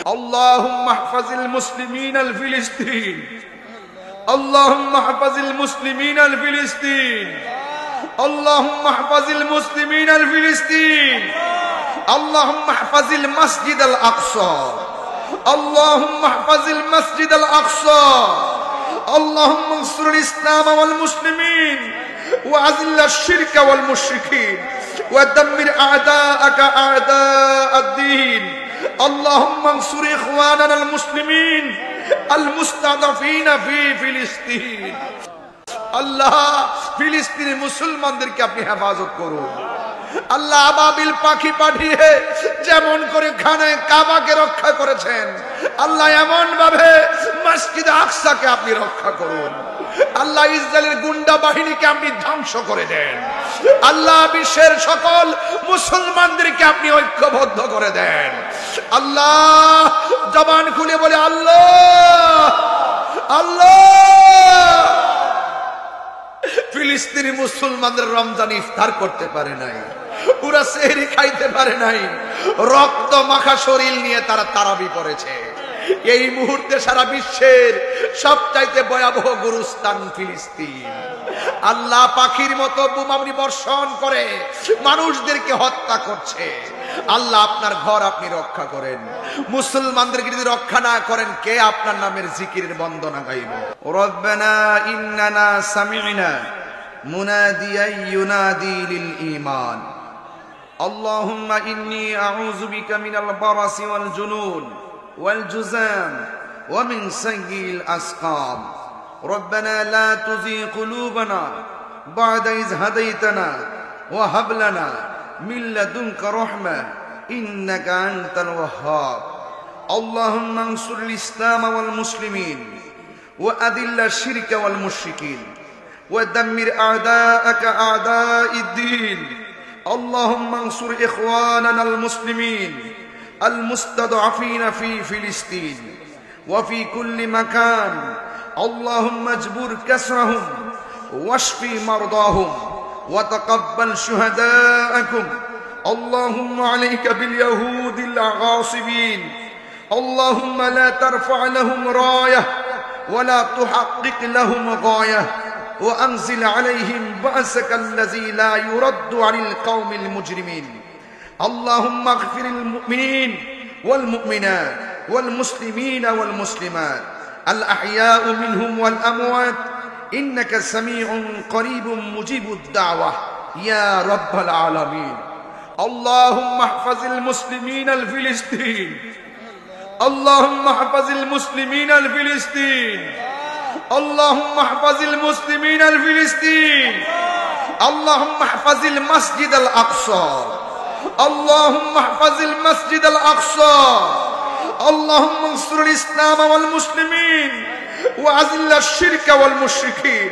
اللهم احفظ المسلمين الفلسطين اللهم احفظ المسلمين الفلسطين اللهم احفظ المسلمين الفلسطين اللهم احفظ المسجد الأقصى اللهم احفظ المسجد الأقصى اللهم انصر الإسلام والمسلمين وأذل الشرك والمشركين ودمر أعداءك أعداء الدين اللهم انصر إخواننا المسلمين المستضعفين في فلسطين আল্লাহ ফিলিস্তিনি মুসলমানদেরকে আপনি হেফাজত করুন আল্লাহ আবাবিল পাখি পাঠিয়ে যেমন করে খানে কাবাকে রক্ষা করেছেন আল্লাহ এমন ভাবে মসজিদ আকসাকে আপনি রক্ষা করুন আল্লাহ ইসরায়েলের গুন্ডা বাহিনীকে আপনি ধ্বংস করে দেন আল্লাহ বিশ্বের সকল মুসলমানদেরকে আপনি ঐক্যবদ্ধ করে দেন আল্লাহ জবান খুলে বলে আল্লাহ আল্লাহ ফিলিস্তিনি মুসলমানদের রমজান ইফতার করতে পারে নাই পুরা সেহরি খাইতে পারে নাই রক্ত মাখা শরীর নিয়ে তারা তারাবি পড়েছে এই মুহূর্তে সারা বিশ্বের সবচাইতে ভয়াবহ গুরুস্থান ফিলিস্তিন আল্লাহ পাখির মতো বোমাবনি বর্ষণ করে মানুষদেরকে হত্যা করছে আল্লাহ আপনার ঘর আপনি রক্ষা করেন মুসলমানদেরকে যদি রক্ষা না করেন কে আপনার নামের জিকিরের বন্দনা গাইব রব্বানা ইন্নানা সামি'না মুনাদিয়ান ইউনাদি লিল ঈমান আল্লাহুম্মা ইন্নী আউযু বিকা মিনাল বারাসি ওয়াল জুনুন ওয়াল জুযাম ওয়া মিন সাইয়্যিল আসকাম রব্বানা লা তুযিগ কুলুবানা বা'দা ইয হাদাইতানা ওয়া হাব লানা من لدنك رحمة إنك أنت الوهاب اللهم انصر الإسلام والمسلمين وأذل الشرك والمشركين ودمر أعداءك أعداء الدين اللهم انصر إخواننا المسلمين المستضعفين في فلسطين وفي كل مكان اللهم اجبر كسرهم واشف مرضاهم وتقبل شهداءكم اللهم عليك باليهود الغاصبين اللهم لا ترفع لهم راية ولا تحقق لهم غاية وأنزل عليهم بأسك الذي لا يرد عن القوم المجرمين اللهم اغفر المؤمنين والمؤمنات والمسلمين والمسلمات الأحياء منهم والأموات إنك سميع قريب مجيب الدعوة يا رب العالمين اللهم احفظ المسلمين الفلسطين اللهم احفظ المسلمين الفلسطين اللهم احفظ المسلمين الفلسطين اللهم احفظ المسجد الأقصى اللهم احفظ المسجد الأقصى اللهم انصر الإسلام والمسلمين وأذل الشرك والمشركين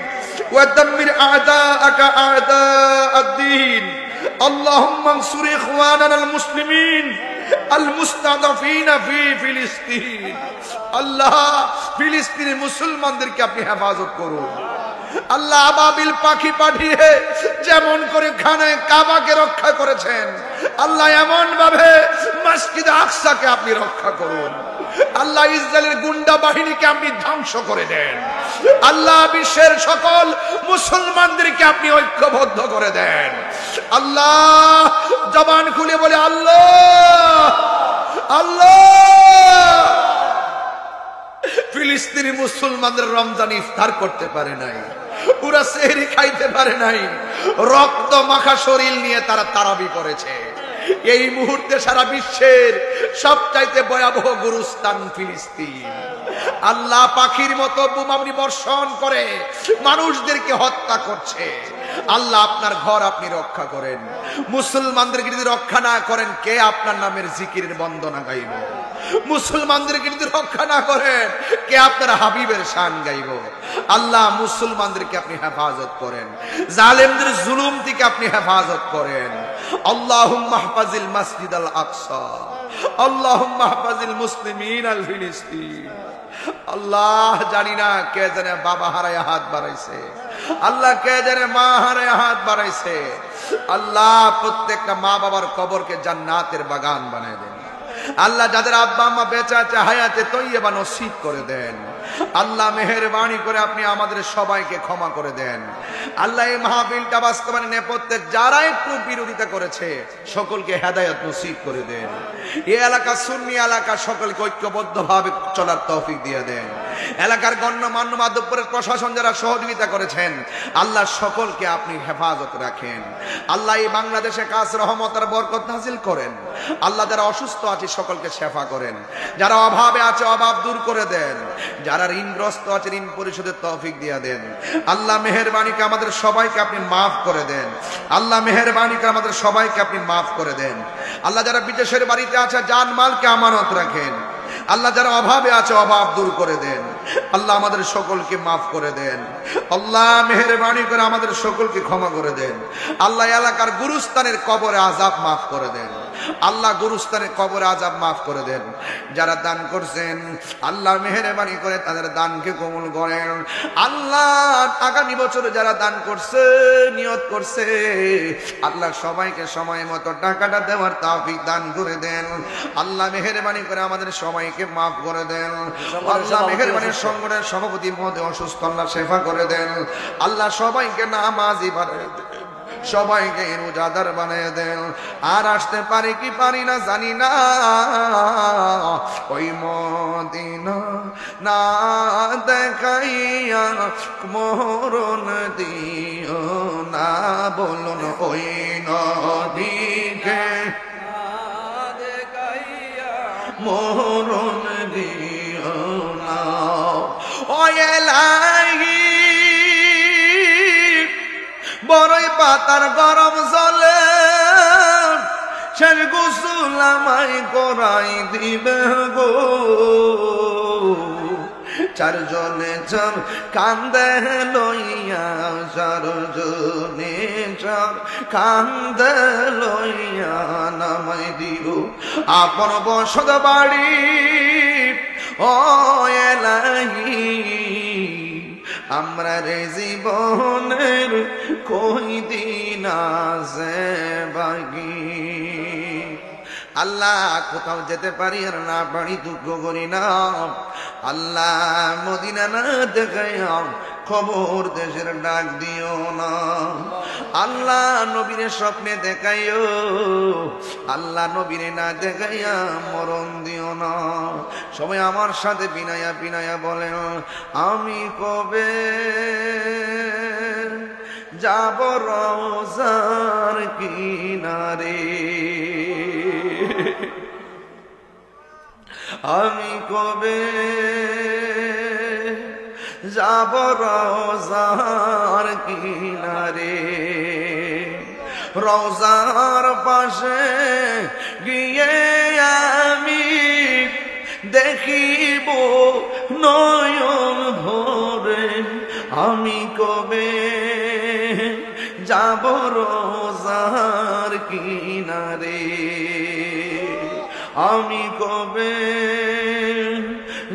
ودمر أعداءك أعداء الدين اللهم انصر إخواننا المسلمين المستضعفين في فلسطين الله فلسطين মুসলমানদেরকে আপনি হেফাজত করুন আল্লাহ আবাবিল পাখি পাঠিয়ে যেমন করে খানে কাবাকে রক্ষা করেছেন আল্লাহ এমন ভাবে মসজিদ আকসাকে আপনি রক্ষা করুন আল্লাহ ইসরায়েলের গুন্ডা বাহিনীকে আপনি ধ্বংস করে দেন আল্লাহ বিশ্বের সকল মুসলমানদেরকে আপনি ঐক্যবদ্ধ করে দেন আল্লাহ জবান খুলে বলে আল্লাহ আল্লাহ ফিলিস্তিনি মুসলমানদের রমজান ইফতার করতে পারে নাই পুরা সেহরি খাইতে পারে নাই রক্ত মাখা শরীর নিয়ে তারা তারাবি করেছে এই মুহূর্তে সারা বিশ্বের সবচাইতে ভয়াবহ গুরুস্থান ফিলিস্তিন আল্লাহ পাখির মতো বোমাবনি বর্ষণ করে মানুষদেরকে হত্যা করছে আল্লাহ আপনার ঘর আপনি রক্ষা করেন মুসলমানদেরকে যদি রক্ষা না করেন কে আপনার নামের জিকিরের বন্দনা গাইব মুসলমানদেরকে যদি রক্ষা না করেন কে আপনার হাবিবের শান গাইব আল্লাহ মুসলমানদেরকে আপনি হেফাজত করেন জালেমদের জুলুম থেকে আপনি হেফাজত করেন আল্লাহুম্মা হাফাজিল মাসজিদাল আকসা আল্লাহুম্মা হাফাজিল মুসলিমিন আল ফিলিস্তিন আল্লাহ জানি না কে জানে বাবা হারায় হাত বাড়াইছে আল্লাহ কে জানে মা হারায় হাত বাড়াইছে আল্লাহ প্রত্যেকটা মা বাবার কবরকে জান্নাতের বাগান বানায় দেন আল্লাহ যাদের আব্বা আম্মা বেঁচে আছে হায়াতে তৈয়বা নসিব করে দেন। আল্লাহ মেহেরবানি করে আপনি আমাদের সবাইকে ক্ষমা করে দেন। আল্লাহ এই মাহফিলটা বাস্তবায়নে নেপথ্যে যারা একটু বিরোধিতা করেছে সকলকে হেদায়েত নসিব করে দেন। এই এলাকা সুন্নি এলাকা, সকলকে ঐক্যবদ্ধভাবে চলার তৌফিক দিয়ে দেন। এলাকার গণ্যমান্য মাধবপুরের প্রশাসন যারা সহযোগিতা করেছেন আল্লাহ সকলকে আপনি হেফাজত রাখেন। আল্লাহ এই বাংলাদেশে কাজ রহমত আর বরকত নাজিল করেন। আল্লাহ যারা অসুস্থ আছে সকলকে শেফা করেন, যারা অভাবে আছে অভাব দূর করে দেন, যারা ঋণগ্রস্ত আছে ঋণ পরিশোধের তৌফিক দিয়ে দেন। আল্লাহ মেহেরবানিকে আমাদের সবাইকে আপনি মাফ করে দেন। আল্লাহ মেহেরবানিকে আমাদের সবাইকে আপনি মাফ করে দেন। আল্লাহ যারা বিদেশের বাড়িতে আছে জানমালকে আমানত রাখেন। আল্লাহ যারা অভাবে আছে অভাব দূর করে দেন। আল্লাহ আমাদের সকলকে মাফ করে দেন। আল্লাহ মেহেরবানি করে আমাদের সকলকে ক্ষমা করে দেন। আল্লাহ এলাকার গুরুস্থানের কবরে আযাব মাফ করে দেন। আল্লাহ গুরুস্থানের কবরে আযাব মাফ করে দেন। যারা দান করছেন আল্লাহ মেহেরবানি করে তাদের দানকে কবুল করেন। আল্লাহ আগামী বছরে যারা দান করছে নিয়ত করছে আল্লাহ সবাইকে সময় মতো টাকাটা দেওয়ার তৌফিক দান করে দেন। আল্লাহ মেহেরবানি করে আমাদের সবাইকে মাফ করে দেন। আল্লাহ মেহেরবানির সংগঠনের সভাপতি মহোদয় অসুস্থ, আল্লাহ শেফা করে দেন। আল্লাহ সবাইকে নামাজি বানায় দেন, সবাইকে রোজাদার বানিয়ে দেন। আর আসতে পারি কি পারি না জানি না, ওই মদিনা না দেখাইয়া মরণ দিও না, বলুন ওই নদীকে মরণ দিও না। ও এলাহি বড়ই পাতার গরম জলে শেষ গোসল আমায় করাই দিবে গো। চারজনে চার কান্দে লইয়া, চারজনে চার কান্দে লইয়া নামাই দিব আপন বসত বাড়ি। ও এলাহি আমরা রে জীবনের কই দিন আছে বাকি। আল্লাহ কোথাও যেতে পারি আর না পারি দুঃখ করি না। আল্লাহ মদিনা না দেখাইয়া খবর দেশের ডাক দিও না। আল্লাহ নবীরে স্বপ্নে দেখাইও, আল্লাহ নবীরে না দেখাইয়া মরণ দিও না। সবাই আমার সাথে বিনায়া বিনায়া বলেন, আমি কবে যাব রওজার কিনারে, আমি কবে যাব রওজার কিনারে। রওজার পাশে গিয়ে আমি দেখিব নয়ন ভরে, আমি কবে যাব রওজার কিনারে, আমি কবে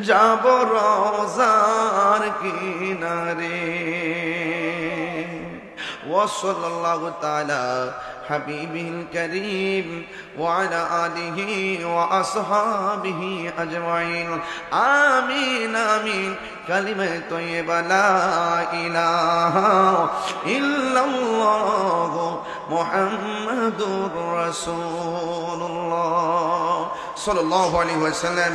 যাব রওজার কিনারে। ওয়াসাল্লাল্লাহু তাআলা হাবিবিল কারীম ওয়া আলা আলিহি ওয়া আসহাবিহি আজমাইন। আমিন আমিন। কালিমা তয়্যিবা লা ইলাহা ইল্লাল্লাহ মুহাম্মাদুর রাসূলুল্লাহ সাল্লাল্লাহু আলাইহি ওয়াসাল্লাম।